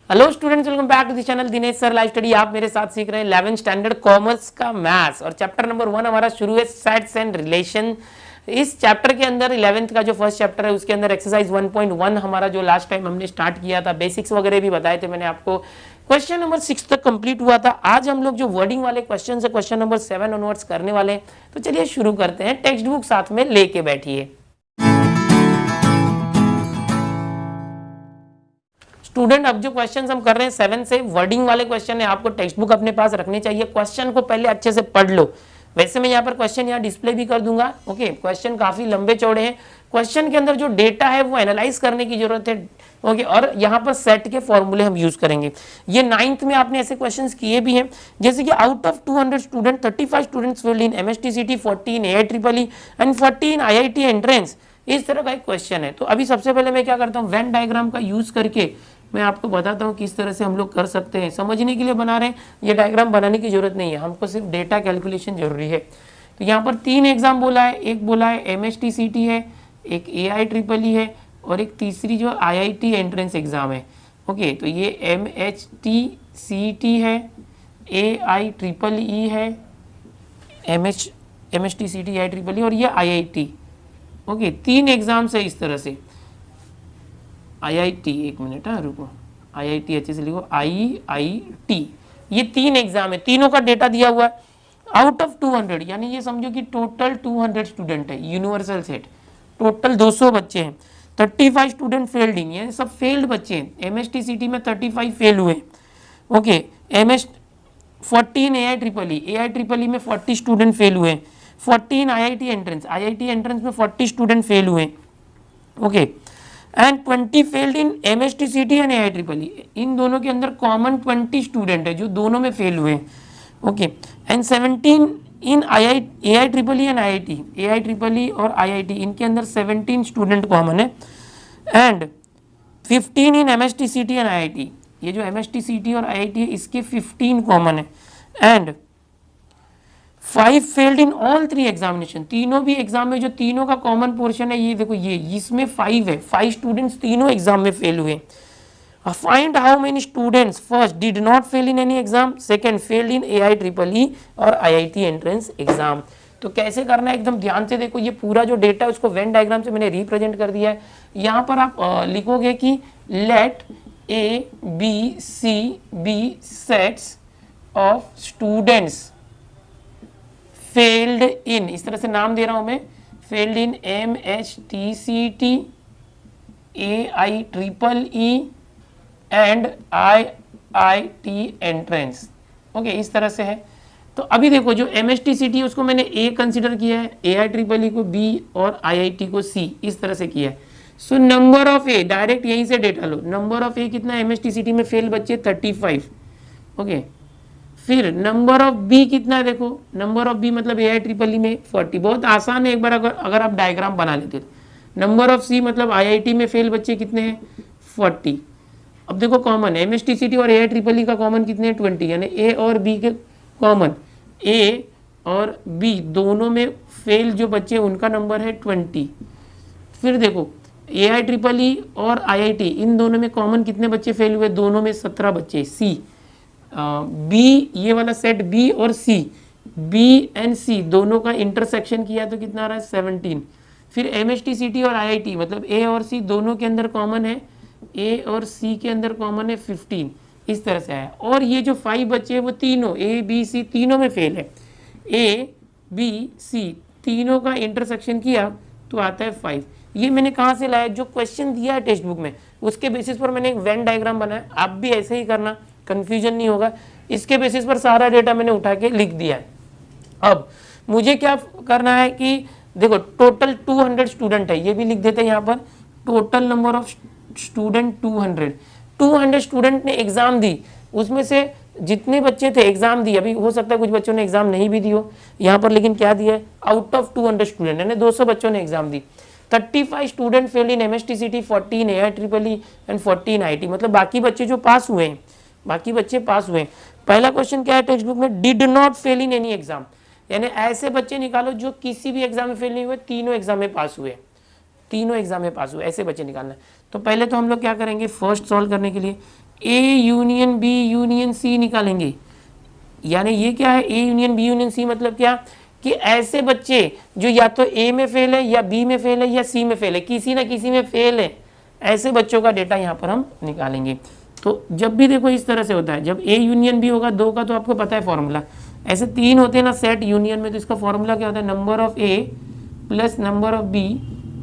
Hello students, welcome back to the channel Dinesh sir live study. आप मेरे साथ सीख रहे हैं 11th स्टैंडर्ड कॉमर्स का मैथ्स और चैप्टर नंबर 1 हमारा शुरू है सेट्स एंड रिलेशन। इस चैप्टर के अंदर 11th का जो फर्स्ट चैप्टर है उसके अंदर एक्सरसाइज 1.1 हमारा जो लास्ट टाइम हमने स्टार्ट किया था, बेसिक्स वगैरह भी बताए थे मैंने आपको। क्वेश्चन नंबर 6 तक कंप्लीट हुआ था। आज हम लोग जो वर्डिंग वाले क्वेश्चन है क्वेश्चन नंबर 7 ऑनवर्ड्स करने वाले हैं। तो चलिए शुरू करते हैं। टेक्स्ट बुक साथ में लेके बैठिए। स्टूडेंट, अब जो क्वेश्चंस हम कर रहे हैं 7 से वर्डिंग वाले क्वेश्चन है, आपको टेक्स्ट बुक अपने पास रखनी चाहिए। क्वेश्चन को पहले अच्छे से पढ़ लो। वैसे मैं यहाँ पर क्वेश्चन यहाँ डिस्प्ले भी कर दूंगा। ओके, क्वेश्चन काफी लंबे चौड़े हैं। क्वेश्चन के अंदर जो डेटा है वो एनालाइज करने की जरूरत है। ओके, और यहाँ पर सेट के फॉर्मूले हम यूज करेंगे। ये 9th में आपने ऐसे क्वेश्चंस किए भी हैं, जैसे कि out of 200 student 35 students failed in MSTCT, 14 AIEEE and 14 IIT entrance. इस तरह का एक क्वेश्चन है। तो अभी सबसे पहले मैं क्या करता हूँ, वेन डायग्राम का यूज करके मैं आपको बताता हूँ किस तरह से हम लोग कर सकते हैं। समझने के लिए बना रहे हैं, ये डायग्राम बनाने की जरूरत नहीं है, हमको सिर्फ डेटा कैलकुलेशन जरूरी है। तो यहाँ पर 3 एग्जाम बोला है। एक बोला है MSTCT है, एक AIEEE है और एक तीसरी जो IIT एंट्रेंस एग्जाम है। ओके, तो ये MSTCT है, AIEEE है, MSTCT IIEEE और ये IIT। ओके, 3 एग्जाम्स है इस तरह से। IIT, एक मिनट है, रुको, IIT अच्छे से लिखो, IIT। ये 3 एग्जाम है, तीनों का डेटा दिया हुआ है। आउट ऑफ 200, यानी ये समझो कि टोटल 200 स्टूडेंट है, यूनिवर्सल सेट टोटल 200 बच्चे हैं। 35 स्टूडेंट फेल्ड इन, ये सब फेल्ड बच्चे हैं। MSTCT में 35 फेल हुए। ओके, 14 AIEEE में 40 स्टूडेंट फेल हुए। 14 IIT एंट्रेंस में 40 स्टूडेंट फेल हुए। Okay, and 20 failed in MSTCT and AIEEE। इन दोनों के अंदर कॉमन 20 स्टूडेंट है जो दोनों में फेल हुए। Okay, and 17 in AIEEE and AIEEE और IIT, इनके अंदर 17 स्टूडेंट कॉमन है। And 15 in MSTCT and IIT, ये जो MSTCT और IIT है इसके 15 कॉमन है। And 5 failed in all 3 examination, तीनों भी एग्जाम में जो तीनों का कॉमन पोर्शन है, ये देखो, ये इसमें 5 है, 5 स्टूडेंट्स तीनों एग्जाम में फेल हुए। Find how many students first did not fail in any exam, second failed in AIEEE और IIT एंट्रेंस एग्जाम। तो कैसे करना है, एकदम ध्यान से देखो। ये पूरा जो डेटा है उसको वेन डायग्राम से मैंने रिप्रेजेंट कर दिया है। यहाँ पर आप लिखोगे कि let ABCB sets of students failed in, इस तरह से नाम दे रहा हूं मैं, failed in MSTCT, AIEEE and IIT entrance. Okay, इस तरह से है। तो अभी देखो, जो MSTCT उसको मैंने A कंसिडर किया है, AIEEE को B और IIT को C, इस तरह से किया है। सो नंबर ऑफ A, डायरेक्ट यहीं से data low. Number of A कितना, MSTCT में फेल बच्चे 35। ओके, फिर नंबर ऑफ बी कितना है, देखो, नंबर ऑफ बी मतलब AIEEE में 40। बहुत आसान है, एक बार अगर आप डायग्राम बना लेते तो। नंबर ऑफ सी मतलब IIT में फेल बच्चे कितने हैं, 40। अब देखो कॉमन है, MSTCT और AIEEE का कॉमन कितने हैं, 20, यानी A और B के कॉमन, A और B दोनों में फेल जो बच्चे उनका नंबर है 20। फिर देखो AIEEE और IIT, इन दोनों में कॉमन कितने बच्चे फेल हुए, दोनों में 17 बच्चे। C, बी, ये वाला सेट B और C, B एंड C दोनों का इंटरसेक्शन किया तो कितना आ रहा है, 17। फिर MSTCT और IIT मतलब A और C दोनों के अंदर कॉमन है, A और C के अंदर कॉमन है 15। इस तरह से है। और ये जो 5 बच्चे हैं वो तीनों A B C तीनों में फेल है। A B C तीनों का इंटरसेक्शन किया तो आता है 5। ये मैंने कहाँ से लाया, जो क्वेश्चन दिया है टेक्स्ट बुक में उसके बेसिस पर मैंने एक वेन डायग्राम बनाया। आप भी ऐसे ही करना, कंफ्यूजन नहीं होगा। इसके बेसिस पर सारा डेटा मैंने उठा के लिख दिया है। अब मुझे क्या करना है कि देखो, टोटल 200 स्टूडेंट है, ये भी लिख देते हैं यहाँ पर। Total number of student 200 student ने एग्जाम दी, उसमें से जितने बच्चे थे एग्जाम दी, अभी हो सकता है कुछ बच्चों ने एग्जाम नहीं भी दी हो यहाँ पर, लेकिन क्या दिया है, आउट ऑफ 200 स्टूडेंट, यानी 200 बच्चों ने exam the. 35 student fail in MSTCT, 14 AIEEE and 14 IIT, मतलब बाकी बच्चे जो पास हुए हैं, बाकी बच्चे पास हुए। पहला क्वेश्चन क्या है टेक्स्ट बुक में, did not fail in any exam, यानी ऐसे बच्चे निकालो जो किसी भी एग्जाम में फेल नहीं हुए, तीनों एग्जाम में पास हुए, तीनों एग्जाम में पास हुए, ऐसे बच्चे निकालना है। तो पहले तो हम लोग क्या करेंगे, फर्स्ट सॉल्व करने के लिए A union B union C निकालेंगे। यानी ये क्या है, A union B union C मतलब क्या कि ऐसे बच्चे जो या तो ए में फेल है या बी में फेल है या सी में फेल है, किसी ना किसी में फेल है, ऐसे बच्चों का डेटा यहाँ पर हम निकालेंगे। तो जब भी देखो इस तरह से होता है, जब ए यूनियन बी होगा 2 का, तो आपको पता है फॉर्मूला, ऐसे 3 होते हैं ना सेट यूनियन में, तो इसका फॉर्मूला क्या होता है, number of A plus number of B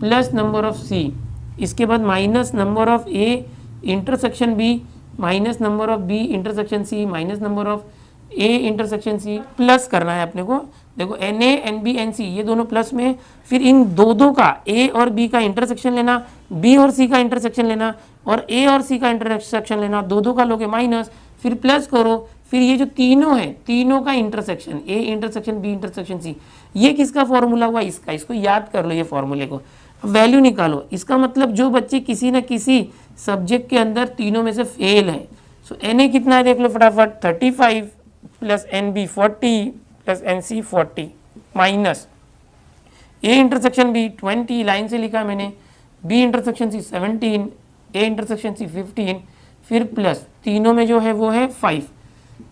plus number of C, इसके बाद minus number of A intersection B minus number of B intersection C minus number of A intersection C, plus करना है अपने को। देखो n A n B n C ये दोनों plus में, फिर इन दो का ए और बी का इंटरसेक्शन लेना, बी और सी का इंटरसेक्शन लेना और ए और सी का इंटरसेक्शन लेना, दो का लोगे माइनस, फिर प्लस करो, फिर ये जो तीनों है तीनों का intersection, A intersection B intersection C, ये किसका फॉर्मूला हुआ, इसका। इसको याद कर लो ये फॉर्मूले को, वैल्यू निकालो। इसका मतलब जो बच्चे किसी न किसी सब्जेक्ट के अंदर तीनों में से फेल है, सो एन ए कितना है देख लो फटाफट, 35 plus N B 40 plus N C 40 minus A intersection B 20 line से लिखा मैंने, B intersection C 17, A intersection C 15, फिर प्लस तीनों में जो है वो है 5,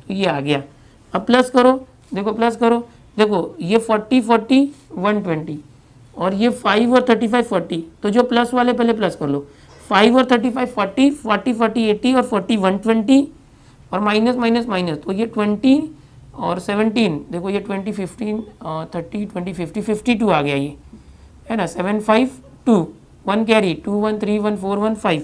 तो ये आ गया। अब प्लस करो, देखो प्लस करो, देखो ये 40 40 120 और ये 5 और 35 40, तो जो प्लस वाले पहले प्लस कर लो, 5 और 35 40 40 40 80 और 40 120 और माइनस माइनस माइनस, तो ये 20 और 17, देखो ये 20 15 30 20 50 52 आ गया, ये है ना, 7 5 2 1 कैरी 2 1 3 1 4 1 5,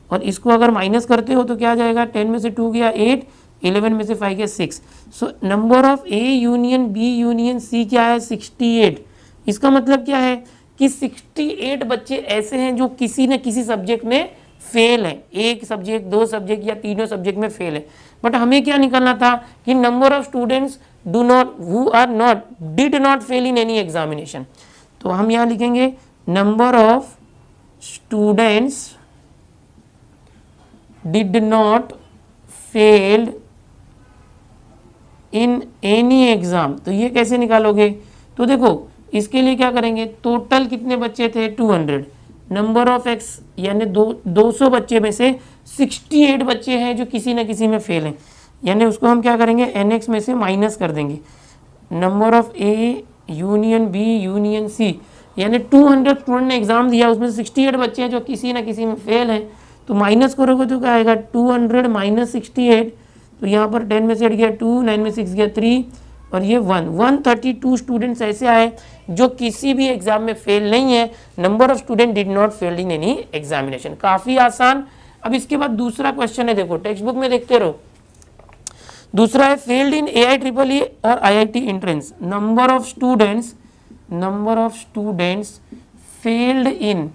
और इसको अगर माइनस करते हो तो क्या आ जाएगा, 10 में से 2 गया 8, 11 में से 5 गया 6। So number of A union B union C क्या है, 68। इसका मतलब क्या है कि 68 बच्चे ऐसे हैं जो किसी न किसी सब्जेक्ट में फेल है, एक सब्जेक्ट, दो सब्जेक्ट या तीनों सब्जेक्ट में फेल है। बट हमें क्या निकालना था कि number of students do not who are not did not fail in any examination, तो हम यहाँ लिखेंगे number of students did not failed in any exam. तो ये कैसे निकालोगे, तो देखो इसके लिए क्या करेंगे, टोटल कितने बच्चे थे 200, नंबर ऑफ एक्स यानी 200 बच्चे में से 68 बच्चे हैं जो किसी न किसी में फेल हैं, यानी उसको हम क्या करेंगे एन एक्स में से माइनस कर देंगे, number of A union B union C, यानी 200 स्टूडेंट ने एग्जाम दिया, उसमें से 68 बच्चे हैं जो किसी न किसी में फेल हैं, तो माइनस करोगे तो क्या आएगा 200 माइनस 68, तो यहाँ पर 10 में से हट गया 2, 9 में 6 गया 3 और ये 132 स्टूडेंट्स ऐसे आए जो किसी भी एग्जाम में फेल नहीं है। Number of student did not fail in any examination, काफ़ी आसान। अब इसके बाद दूसरा क्वेश्चन है, देखो टेक्स्ट बुक में देखते रहो। दूसरा है फेल्ड इन AIEEE और IIT entrance, number of students failed in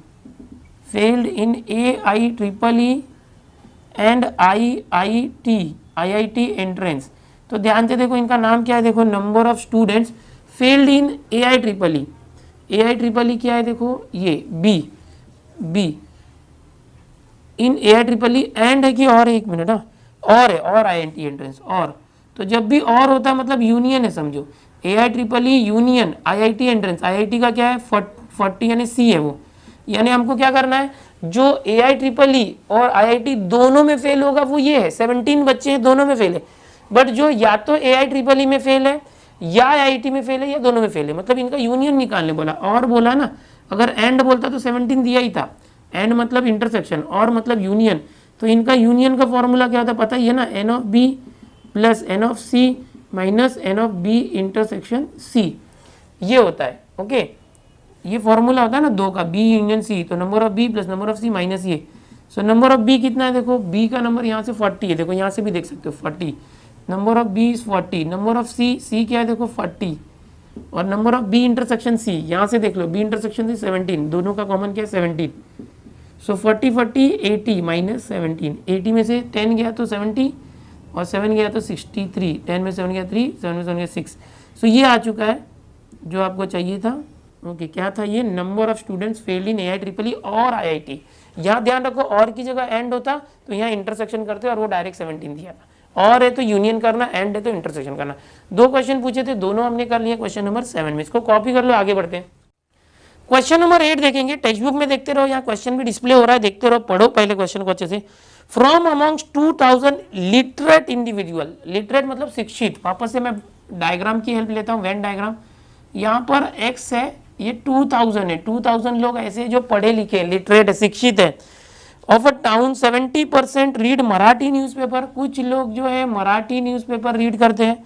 AIEEE and IIT entrance. तो ध्यान से देखो इनका नाम क्या है, देखो number of students failed in AIEEE क्या है, देखो ये बी इन AIEEE एंड है कि और, एक मिनट, और है, और IIT एंट्रेंस, और तो जब भी और होता है मतलब यूनियन है, समझो AIEEE union IIT entrance, IIT का क्या है 40 यानी सी है वो, यानी हमको क्या करना है, जो AIEEE और IIT दोनों में फेल होगा वो ये है, 17 बच्चे हैं दोनों में फेल है, बट जो या तो AIEEE में फेल है या IIT में फेल है या दोनों में फेल है, मतलब इनका यूनियन निकालने बोला, और बोला ना, अगर एंड बोलता तो 17 दिया ही था, एंड मतलब इंटरसेक्शन और मतलब यूनियन, तो इनका यूनियन का फॉर्मूला क्या होता है पता ही है ना, N of B plus N of C minus N of B intersection C, ये होता है। ओके, ये फॉर्मूला होता है ना दो का, बी यूनियन सी, तो number of B plus number of C minus ये, सो नंबर ऑफ बी कितना है, देखो बी का नंबर यहाँ से 40 है, देखो यहाँ से भी देख सकते हो 40, number of B is 40, number of C क्या है देखो 40, और number of B intersection C यहाँ से देख लो, बी इंटरसेक्शन सी 17, दोनों का कॉमन क्या है 17, सो 40 40 80 माइनस 17, 80 में से 10 गया तो 70 और 7 गया तो 63, 10 में 7 गया 3, 7 में 7 गया 6, सो ये आ चुका है जो आपको चाहिए था। ओके, क्या था ये, number of students failed in AIEEE और IIT। यहाँ ध्यान रखो और की जगह एंड होता तो यहाँ इंटरसेक्शन करते और वो डायरेक्ट 17 दिया था, और है तो यूनियन करना, एंड है तो इंटरसेक्शन करना। दो क्वेश्चन पूछे थे, दोनों हमने कर लिए क्वेश्चन नंबर 7 में, इसको कॉपी कर लो, आगे बढ़ते हैं। क्वेश्चन नंबर 8 देखेंगे, टेक्स्ट बुक में देखते रहो, यहाँ क्वेश्चन भी डिस्प्ले हो रहा है, देखते रहो, पढ़ो पहले क्वेश्चन को अच्छे से। From amongst 2000 literate individual, literate मतलब शिक्षित, वापस से मैं डायग्राम की हेल्प लेता हूँ, वेन डायग्राम। यहाँ पर एक्स है, ये 2000 है, 2000 लोग ऐसे जो पढ़े लिखे लिटरेट है, शिक्षित है। Of a town 70% read Marathi newspaper, कुछ लोग जो है मराठी न्यूज़पेपर रीड करते हैं,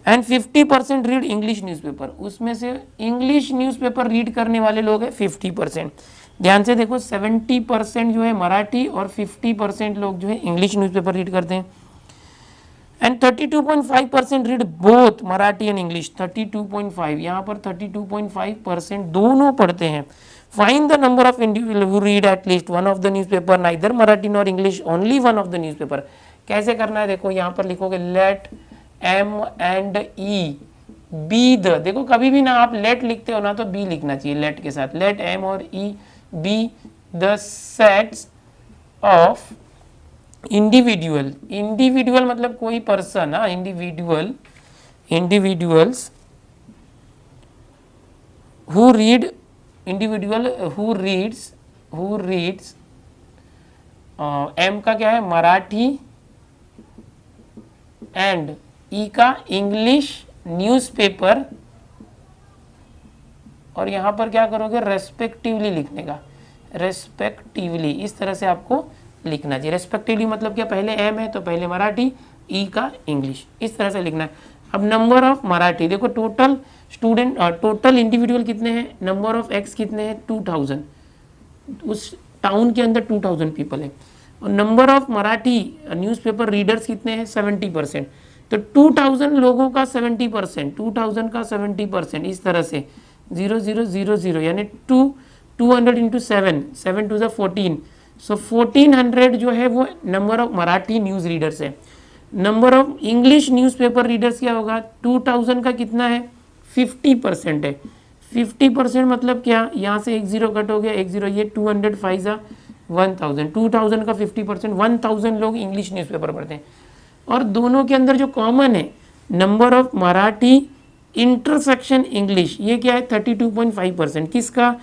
एंड 50% रीड इंग्लिश न्यूज़पेपर, उसमें से इंग्लिश न्यूज़पेपर रीड करने वाले लोग हैं 50%। ध्यान से देखो, 70% जो है मराठी और 50% लोग जो है इंग्लिश न्यूज़पेपर रीड करते हैं, and 32.5% read both Marathi and English, 32.5, यहाँ पर 32.5% दोनों पढ़ते हैं। Find the number of individual who read at least one of the newspaper, neither Marathi nor English, only one of the newspaper. कैसे करना है देखो, यहाँ पर लिखोगे let M and E be the, देखो कभी भी ना आप लेट लिखते हो ना तो बी लिखना चाहिए लेट के साथ, लेट एम और E be the sets of individual, individual मतलब कोई पर्सन, हाँ individual, individuals who read, individual who reads M का क्या है मराठी एंड ई का इंग्लिश न्यूज़पेपर, और यहां पर क्या करोगे रेस्पेक्टिवली लिखने का, रेस्पेक्टिवली इस तरह से आपको लिखना चाहिए। रेस्पेक्टिवली मतलब क्या, पहले एम है तो पहले मराठी, ई का इंग्लिश, इस तरह से लिखना है। अब नंबर ऑफ मराठी देखो, टोटल स्टूडेंट टोटल इंडिविजुअल कितने हैं, नंबर ऑफ एक्स कितने हैं 2000, उस टाउन के अंदर 2000 पीपल है, और number of Marathi newspaper readers कितने हैं 70%, तो 2000 लोगों का 70%, 2000 का 70%, इस तरह से 0000 यानी 200 इंटू 7, 7 टू 14, सो 1400 जो है वो number of Marathi news readers है। Number of English newspaper readers क्या होगा, 2000 का कितना है 50% है, 50% मतलब क्या, यहाँ से एक जीरो कट हो गया, एक जीरो, ये 200 5 1000, 2000 का 50%, 1000 लोग इंग्लिश न्यूज़पेपर पढ़ते हैं। और दोनों के अंदर जो कॉमन है number of Marathi intersection English, ये क्या है 32.5%, किसका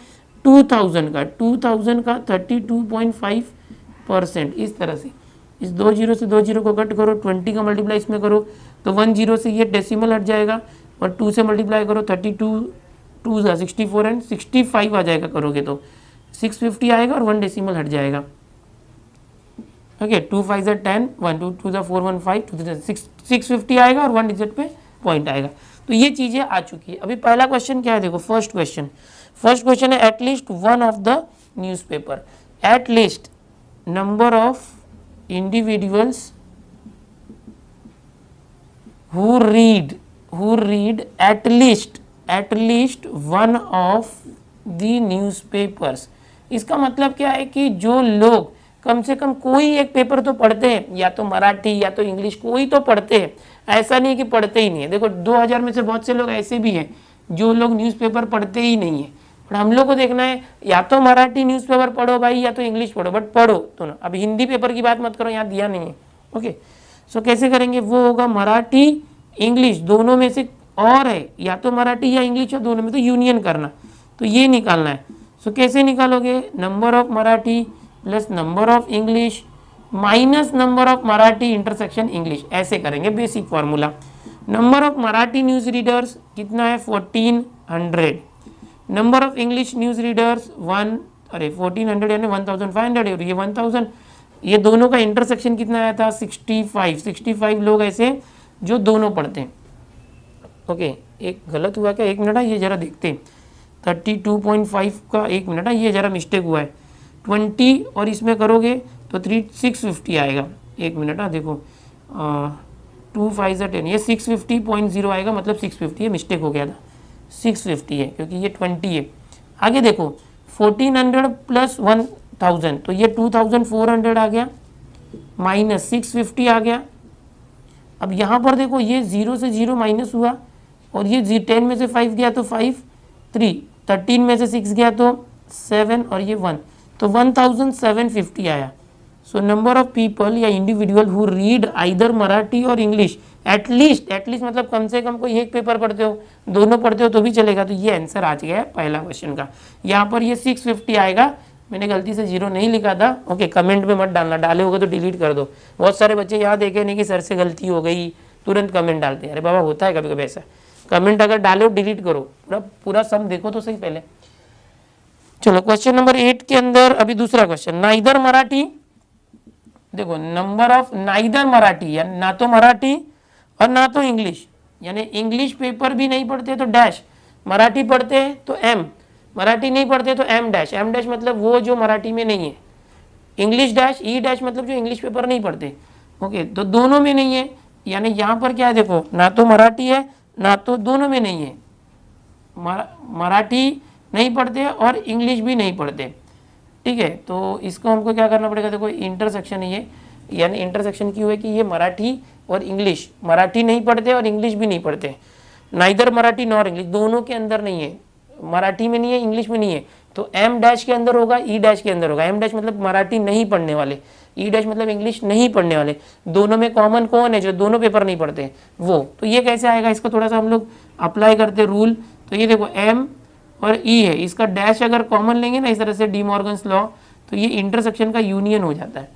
2000 का 32.5%, इस तरह से इस 2 जीरो से 2 जीरो को कट करो, 20 का मल्टीप्लाई इसमें करो तो 1 जीरो से ये डेसिमल हट जाएगा, और 2 से मल्टीप्लाई करो 32 2 64 एंड 65 आ जाएगा, करोगे तो 650 आएगा और 1 डेसिमल हट जाएगा। ओके 2 5 10, 1 2 2 4 1 5 2 650 आएगा और 1 डिजिट पे पॉइंट आएगा। तो ये चीज़ें आ चुकी है। अभी पहला क्वेश्चन क्या है देखो, फर्स्ट क्वेश्चन है at least one of the newspaper, at least number of individuals who read at least one of the newspapers। इसका मतलब क्या है कि जो लोग कम से कम कोई एक पेपर तो पढ़ते हैं, या तो मराठी या तो इंग्लिश, कोई तो पढ़ते हैं, ऐसा नहीं कि पढ़ते ही नहीं है। देखो 2000 में से बहुत से लोग ऐसे भी हैं जो लोग न्यूज़पेपर पढ़ते ही नहीं है, पर हम लोग को देखना है या तो मराठी न्यूज़पेपर पढ़ो भाई या तो इंग्लिश पढ़ो, बट पढ़ो तो ना। अब हिंदी पेपर की बात मत करो, यहाँ दिया नहीं है। ओके सो कैसे करेंगे, वो होगा मराठी इंग्लिश दोनों में से, और है या तो मराठी या इंग्लिश या दोनों में, तो यूनियन करना, तो ये निकालना है। सो कैसे निकालोगे, number of Marathi plus number of English minus number of Marathi intersection English, ऐसे करेंगे basic formula. Number of Marathi news readers कितना है 1400, number of English news readers 1400 यानी 1500, और ये 1000, ये दोनों का इंटरसेक्शन कितना आया था 65 लोग ऐसे जो दोनों पढ़ते हैं। ओके एक गलत हुआ क्या, एक मिनट ये जरा देखते हैं, 32.5 का एक मिनट ये जरा मिस्टेक हुआ है, 20 और इसमें करोगे तो 650 आएगा, एक मिनट देखो 2 5 10, ये 650.0 आएगा, मतलब 650 है, मिस्टेक हो गया था, 650 है क्योंकि ये 20 है। आगे देखो 1400 प्लस 1000 तो ये 2400 आ गया, माइनस 650 आ गया। अब यहाँ पर देखो ये 0 से 0 माइनस हुआ, और ये 10 में से 5 गया तो 5 3, 13 में से 6 गया तो 7 और ये 1, तो 1750 आया। सो नंबर ऑफ पीपल या individual who read either Marathi और इंग्लिश एटलीस्ट मतलब कम से कम कोई एक पेपर पढ़ते हो, दोनों पढ़ते हो तो भी चलेगा। तो ये आंसर आ गया है पहला क्वेश्चन का। यहाँ पर ये 650 आएगा, मैंने गलती से 0 नहीं लिखा था। ओके, कमेंट में मत डालना, डाले होगे तो डिलीट कर दो। बहुत सारे बच्चे यहाँ देखे नहीं कि सर से गलती हो गई, तुरंत कमेंट डालते हैं। अरे बाबा होता है कभी कभी ऐसा, कमेंट अगर डाले डिलीट करो, पूरा सम देखो तो सही पहले। चलो क्वेश्चन नंबर 8 के अंदर अभी दूसरा क्वेश्चन, नाइदर मराठी, देखो नंबर ऑफ नाइदर मराठी, या ना तो मराठी और ना तो इंग्लिश, यानी इंग्लिश पेपर भी नहीं पढ़ते तो डैश, मराठी पढ़ते हैं तो एम, मराठी नहीं पढ़ते तो एम डैश। एम डैश मतलब वो जो मराठी में नहीं है, इंग्लिश डैश, ई डैश मतलब जो इंग्लिश पेपर नहीं पढ़ते। ओके, तो दोनों में नहीं है, यानी यहाँ पर क्या है देखो, ना तो मराठी है ना तो दोनों में नहीं है, मराठी नहीं पढ़ते और इंग्लिश भी नहीं पढ़ते। ठीक है, तो इसको हमको क्या करना पड़ेगा, देखो इंटरसेक्शन है ये, यानी इंटरसेक्शन क्यों है कि ये मराठी और इंग्लिश, मराठी नहीं पढ़ते और इंग्लिश भी नहीं पढ़ते, नाइदर मराठी नॉर इंग्लिश, दोनों के अंदर नहीं है, मराठी में नहीं है इंग्लिश में नहीं है, तो एम डैश के अंदर होगा, ई डैश के अंदर होगा। एम डैश मतलब मराठी नहीं पढ़ने वाले, ई डैश मतलब इंग्लिश नहीं पढ़ने वाले। दोनों में कॉमन कौन है जो दोनों पेपर नहीं पढ़ते, वो। तो ये कैसे आएगा, इसको थोड़ा सा हम लोग अप्लाई करते रूल। तो ये देखो एम और ई है, इसका डैश अगर कॉमन लेंगे ना इस तरह से, डी मॉर्गन्स लॉ, तो ये इंटरसेक्शन का यूनियन हो जाता है।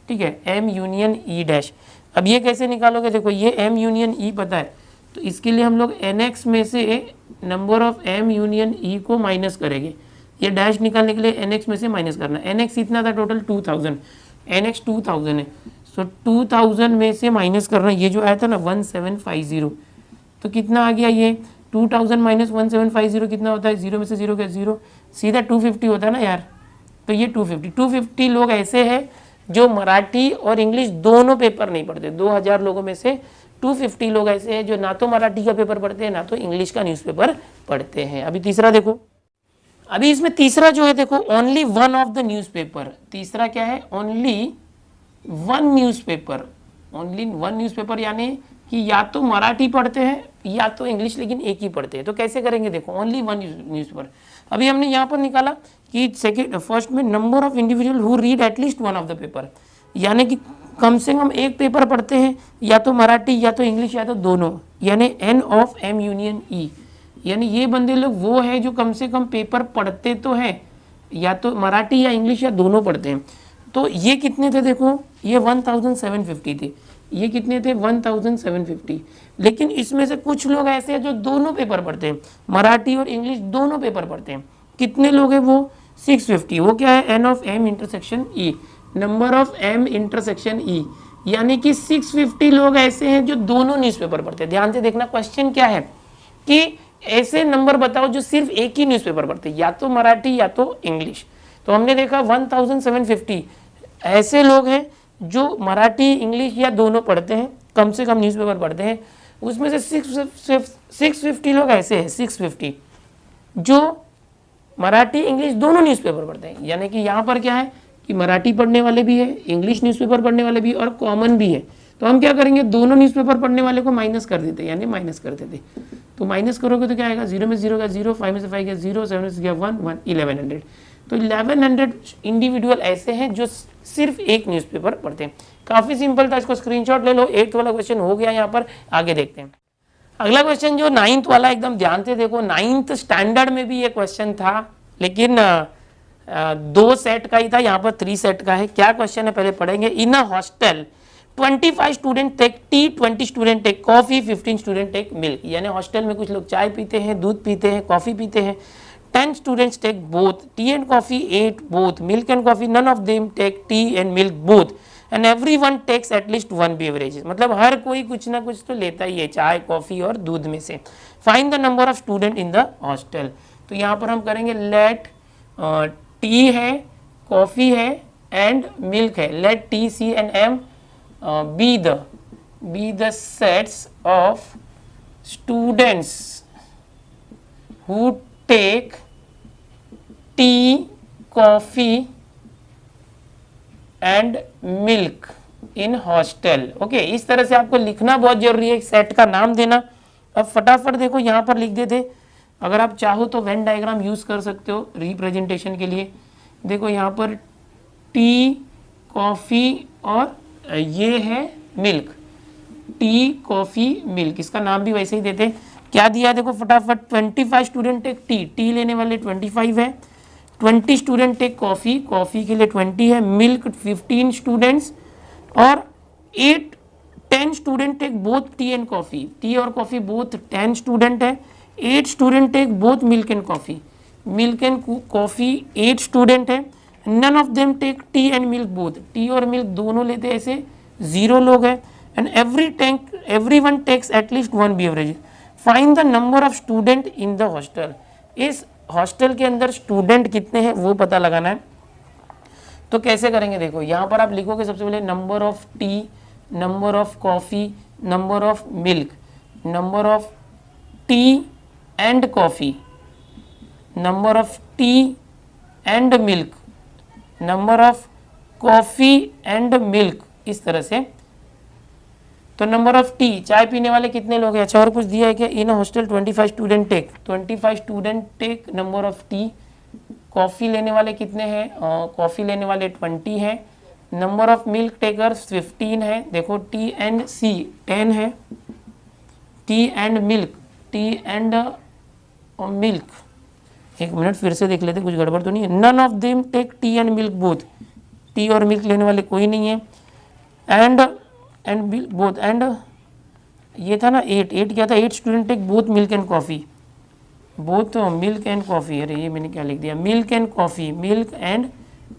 ठीक है, एम यूनियन ई डैश। अब ये कैसे निकालोगे, देखो ये एम यूनियन ई पता है, तो इसके लिए हम लोग एन एक्स में से नंबर ऑफ एम यूनियन ई को माइनस करेंगे। ये डैश निकालने के लिए एन एक्स में से माइनस करना। एन एक्स इतना था टोटल 2000, एन एक्स 2000 है, सो 2000 में से माइनस करना, ये जो आया था ना 1750, तो कितना आ गया ये 2000 माइनस 1750 कितना होता है, 0 में से 0 क्या 0, सीधा 250 होता है ना यार। तो ये 250 लोग ऐसे हैं जो मराठी और इंग्लिश दोनों पेपर नहीं पढ़ते। 2000 लोगों में से 250 लोग ऐसे हैं जो ना तो मराठी का पेपर पढ़ते हैं ना तो इंग्लिश का न्यूज़पेपर पढ़ते हैं। अभी तीसरा देखो, अभी इसमें तीसरा जो है देखो, only one of the newspaper, तीसरा क्या है, only one newspaper, only one newspaper, यानी कि या तो मराठी पढ़ते हैं या तो इंग्लिश, लेकिन एक ही पढ़ते हैं। तो कैसे करेंगे, देखो ओनली वन न्यूज़पेपर। अभी हमने यहाँ पर निकाला कि सेकेंड फर्स्ट में number of individual who read at least one of the paper, यानी कि कम से कम एक पेपर पढ़ते हैं, या तो मराठी या तो इंग्लिश या तो दोनों, यानी एन ऑफ एम यूनियन ई, यानी ये बंदे लोग वो हैं जो कम से कम पेपर पढ़ते तो हैं, या तो मराठी या इंग्लिश या दोनों पढ़ते हैं। तो ये कितने थे देखो, ये 1750 थे, ये कितने थे 1750। लेकिन इसमें से कुछ लोग ऐसे हैं जो दोनों पेपर पढ़ते हैं, मराठी और इंग्लिश दोनों पेपर पढ़ते हैं। कितने लोग हैं वो 650, वो क्या है N of M intersection E, number of M intersection E, यानी कि 650 लोग ऐसे हैं जो दोनों न्यूज़पेपर पढ़ते हैं। ध्यान से देखना, क्वेश्चन क्या है कि ऐसे नंबर बताओ जो सिर्फ एक ही न्यूज़पेपर पढ़ते हैं, या तो मराठी या तो इंग्लिश। तो हमने देखा 1750 ऐसे लोग हैं जो मराठी इंग्लिश या दोनों पढ़ते हैं, कम से कम न्यूज़पेपर पढ़ते हैं। उसमें से 650 लोग ऐसे हैं, 650 जो मराठी इंग्लिश दोनों न्यूज़पेपर पढ़ते हैं, यानी कि यहाँ पर क्या है कि मराठी पढ़ने वाले भी है, इंग्लिश न्यूज़पेपर पढ़ने वाले भी और कॉमन भी है। तो हम क्या करेंगे, दोनों न्यूज़पेपर पढ़ने वाले को माइनस कर देते, यानी माइनस कर देते। तो माइनस करोगे तो क्या आएगा, 0 में 0 का 0, 5 में से 5 गया 0, 7 में से गया 1, 1, 1100। तो 1100 इंडिविजुअल ऐसे हैं जो सिर्फ एक न्यूज़पेपर पढ़ते हैं। काफ़ी सिंपल था, इसको स्क्रीनशॉट ले लो। 8th वाला क्वेश्चन हो गया यहाँ पर, आगे देखते हैं। अगला क्वेश्चन जो 9th वाला, एकदम ध्यान से देखो, 9th स्टैंडर्ड में भी ये क्वेश्चन था, लेकिन 2 सेट का ही था, यहाँ पर 3 सेट का है। क्या क्वेश्चन है पहले पढ़ेंगे। In a hostel 25 student take tea, 20 student take coffee, 15 student take milk, यानी हॉस्टल में कुछ लोग चाय पीते हैं, दूध पीते हैं, कॉफी पीते हैं। 10 students take both tea and coffee, 8 both milk and coffee, none of them take tea and milk both, and everyone takes at least 1 beverage, मतलब हर कोई कुछ ना कुछ तो लेता ही है, चाय कॉफी और दूध में से। Find the number of student in the hostel. तो यहाँ पर हम करेंगे लेट टी है, कॉफी है एंड मिल्क है, let T C and M be the sets of students who take tea, coffee and milk in hostel। Okay, इस तरह से आपको लिखना बहुत जरूरी है, सेट का नाम देना। अब फटाफट देखो यहाँ पर लिख देते, अगर आप चाहो तो वेन डायग्राम यूज कर सकते हो रिप्रेजेंटेशन के लिए। देखो यहाँ पर टी, कॉफी और ये है मिल्क। टी कॉफ़ी मिल्क, इसका नाम भी वैसे ही देते हैं। क्या दिया देखो फटाफट, 25 स्टूडेंट टेक टी लेने वाले 25 है, 20 स्टूडेंट टेक कॉफ़ी, कॉफ़ी के लिए 20 है, मिल्क 15 स्टूडेंट्स, और 10 student take both tea and coffee, tea और कॉफ़ी बोथ 10 स्टूडेंट है, 8 student take both milk and coffee, milk and coffee 8 student है, none of them take tea and milk both, tea और milk दोनों लेते हैं, ऐसे 0 लोग हैं, and everyone takes at least 1 beverage. Find the number of student in the hostel, इस hostel के अंदर स्टूडेंट कितने हैं वो पता लगाना है। तो कैसे करेंगे देखो, यहाँ पर आप लिखोगे सबसे पहले number of T, number of coffee, number of milk, number of tea and coffee, number of tea and milk, number of coffee and milk, इस तरह से। तो नंबर ऑफ टी, चाय पीने वाले कितने लोग हैं, अच्छा और कुछ दिया है क्या, in hostel 25 student take, 25 student take number of tea, coffee लेने वाले कितने हैं, कॉफ़ी लेने वाले 20 हैं, नंबर ऑफ मिल्क टेकर्स 15 है, देखो टी एंड सी 10 है, tea and milk, tea and milk, एक मिनट फिर से देख लेते कुछ गड़बड़ तो नहीं है, none of them take tea and milk both, tea और मिल्क लेने वाले कोई नहीं है, एंड मिल्क बोथ, एंड ये था ना 8 क्या था, 8 student take both milk and coffee, both milk and coffee, अरे ये मैंने क्या लिख दिया, milk and coffee, milk and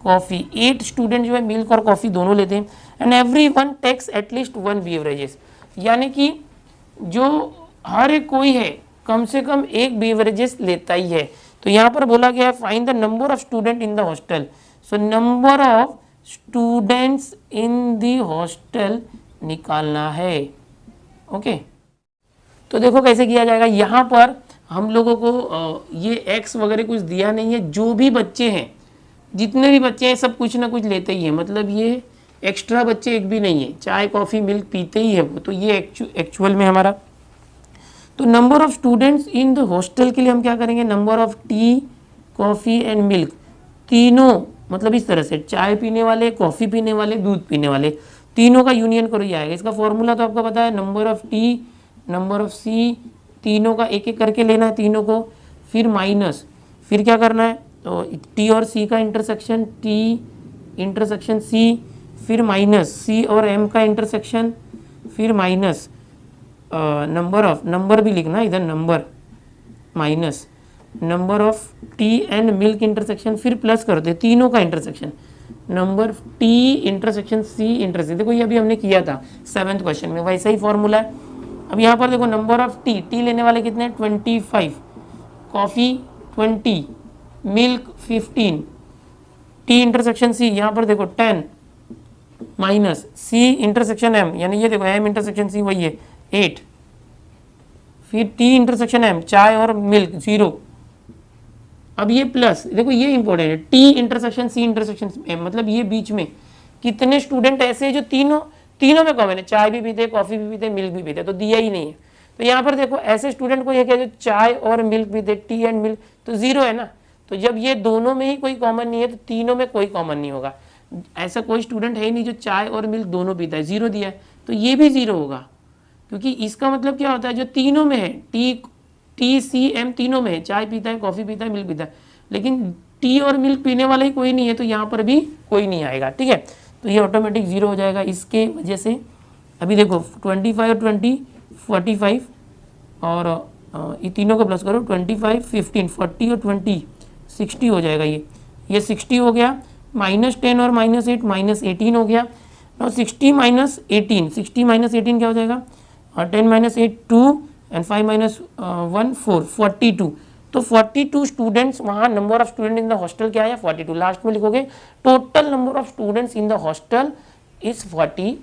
coffee, 8 student जो है मिल्क और कॉफ़ी दोनों लेते हैं, and everyone takes at least 1 beverages, यानी कि जो हर एक कोई है कम से कम एक बेवरेजेस लेता ही है। तो यहाँ पर बोला गया है find the number of student in the hostel, so number of students in the hostel निकालना है। ओके तो देखो कैसे किया जाएगा, यहाँ पर हम लोगों को ये एक्स वगैरह कुछ दिया नहीं है, जो भी बच्चे हैं जितने भी बच्चे हैं सब कुछ ना कुछ लेते ही हैं, मतलब ये एक्स्ट्रा बच्चे एक भी नहीं है, चाय कॉफ़ी मिल्क पीते ही है वो, तो ये एक्चुअल में हमारा। तो number of students in the hostel के लिए हम क्या करेंगे, number of tea coffee and milk तीनों, मतलब इस तरह से चाय पीने वाले, कॉफ़ी पीने वाले, दूध पीने वाले, तीनों का यूनियन करो जाएगा। इसका फॉर्मूला तो आपको पता है, number of T, number of C, तीनों का एक एक करके लेना है तीनों को, फिर माइनस, फिर क्या करना है, तो टी और सी का इंटरसेक्शन, टी इंटरसेक्शन सी, फिर माइनस सी और एम का इंटरसेक्शन, फिर माइनस नंबर ऑफ, नंबर भी लिखना इधर, number minus number of tea and milk intersection, फिर प्लस कर दे तीनों का इंटरसेक्शन, number T intersection C intersection, देखो ये अभी हमने किया था 7th क्वेश्चन में, वैसा ही फॉर्मूला है। अब यहाँ पर देखो नंबर ऑफ टी लेने वाले कितने हैं 25, coffee 20, milk 15, T intersection C यहाँ पर देखो 10 माइनस सी इंटरसेक्शन एम, यानी ये देखो एम इंटरसेक्शन सी वही है 8, फिर टी इंटरसेक्शन एम चाय और मिल्क 0, अब ये प्लस, देखो ये इंपॉर्टेंट है, T intersection C intersection M, मतलब ये बीच में कितने स्टूडेंट ऐसे जो तीनों में कॉमन है, चाय भी पीते, कॉफ़ी भी पीते, मिल्क भी पीते, तो दिया ही नहीं है। तो यहाँ पर देखो ऐसे स्टूडेंट को ये क्या, जो चाय और मिल्क पीते, टी एंड मिल्क, तो 0 है ना, तो जब ये दोनों में ही कोई कॉमन नहीं है तो तीनों में कोई कॉमन नहीं होगा, ऐसा कोई स्टूडेंट है ही नहीं जो चाय और मिल्क दोनों पीता है, 0 दिया है, तो ये भी 0 होगा, क्योंकि इसका मतलब क्या होता है, जो तीनों में है, टी सी एम तीनों में है, चाय पीता है, कॉफ़ी पीता है, मिल्क पीता है, लेकिन टी और मिल्क पीने वाला ही कोई नहीं है, तो यहाँ पर भी कोई नहीं आएगा, ठीक है, तो ये ऑटोमेटिक 0 हो जाएगा इसके वजह से। अभी देखो 25 और 20 45, और ये तीनों का प्लस करो, 25 15 40 और 20 60 हो जाएगा, ये 60 हो गया, -10 और -8 -18 हो गया। और 60 माइनस 18 क्या हो जाएगा, 10 - 8 2 एंड 5 - 1 4 42, तो 42 स्टूडेंट्स, वहाँ number of student in the hostel क्या है 42, लास्ट में लिखोगे total number of students in the hostel is 42।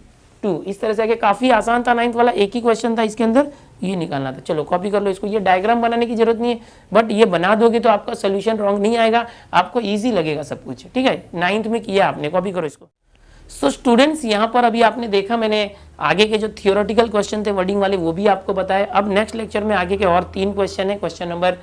इस तरह से काफ़ी आसान था, 9th वाला एक ही क्वेश्चन था इसके अंदर, ये निकालना था। चलो कॉपी कर लो इसको, ये डायग्राम बनाने की जरूरत नहीं है, बट ये बना दोगे तो आपका सोल्यूशन रॉन्ग नहीं आएगा, आपको ईजी लगेगा सब कुछ, ठीक है, 9th में किया आपने, कॉपी करो इसको। सो स्टूडेंट्स यहाँ पर अभी आपने देखा, मैंने आगे के जो थियोरेटिकल क्वेश्चन थे वर्डिंग वाले वो भी आपको बताया। अब नेक्स्ट लेक्चर में आगे के और 3 क्वेश्चन है, क्वेश्चन नंबर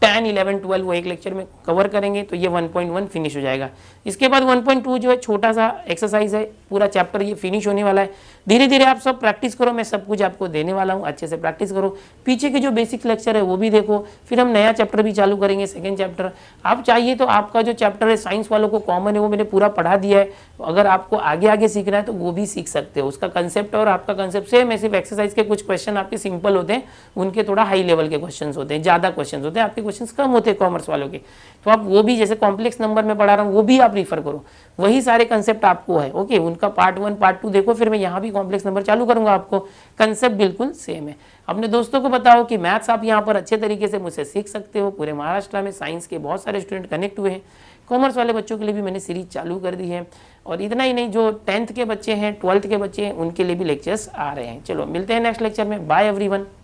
10 11 12 वो एक लेक्चर में कवर करेंगे, तो ये 1.1 फिनिश हो जाएगा। इसके बाद 1.2 जो है छोटा सा एक्सरसाइज है, पूरा चैप्टर ये फिनिश होने वाला है। धीरे धीरे आप सब प्रैक्टिस करो, मैं सब कुछ आपको देने वाला हूँ, अच्छे से प्रैक्टिस करो। पीछे के जो बेसिक लेक्चर है वो भी देखो, फिर हम नया चैप्टर भी चालू करेंगे, सेकेंड चैप्टर। आप चाहिए तो आपका जो चैप्टर है साइंस वालों को कॉमन है वो मैंने पूरा पढ़ा दिया है, अगर आपको आगे आगे सीखना है तो वो भी सीख सकते हो। उसका कंसेप्ट और आपका कंसेप्ट सेम है, सिर्फ एक्सरसाइज के कुछ क्वेश्चन आपके सिंपल होते हैं, उनके थोड़ा हाई लेवल के क्वेश्चन होते हैं, ज़्यादा क्वेश्चन होते हैं, आपके क्वेश्चन कम होते हैं कॉमर्स वालों के। तो आप वो भी, जैसे कॉम्प्लेक्स नंबर में पढ़ा रहा हूँ वो भी आप रिफर करो, वही सारे कंसेप्ट आपको है। ओके, उनका पार्ट 1 पार्ट 2 देखो, फिर मैं यहाँ भी कॉम्प्लेक्स नंबर चालू करूँगा, आपको कंसेप्ट बिल्कुल सेम है। अपने दोस्तों को बताओ कि मैथ्स आप यहाँ पर अच्छे तरीके से मुझसे सीख सकते हो। पूरे महाराष्ट्र में साइंस के बहुत सारे स्टूडेंट कनेक्ट हुए हैं, कॉमर्स वाले बच्चों के लिए भी मैंने सीरीज चालू कर दी है। और इतना ही नहीं, जो 10th के बच्चे हैं, 12th के बच्चे हैं, उनके लिए भी लेक्चर्स आ रहे हैं। चलो मिलते हैं नेक्स्ट लेक्चर में, बाय एवरीवन।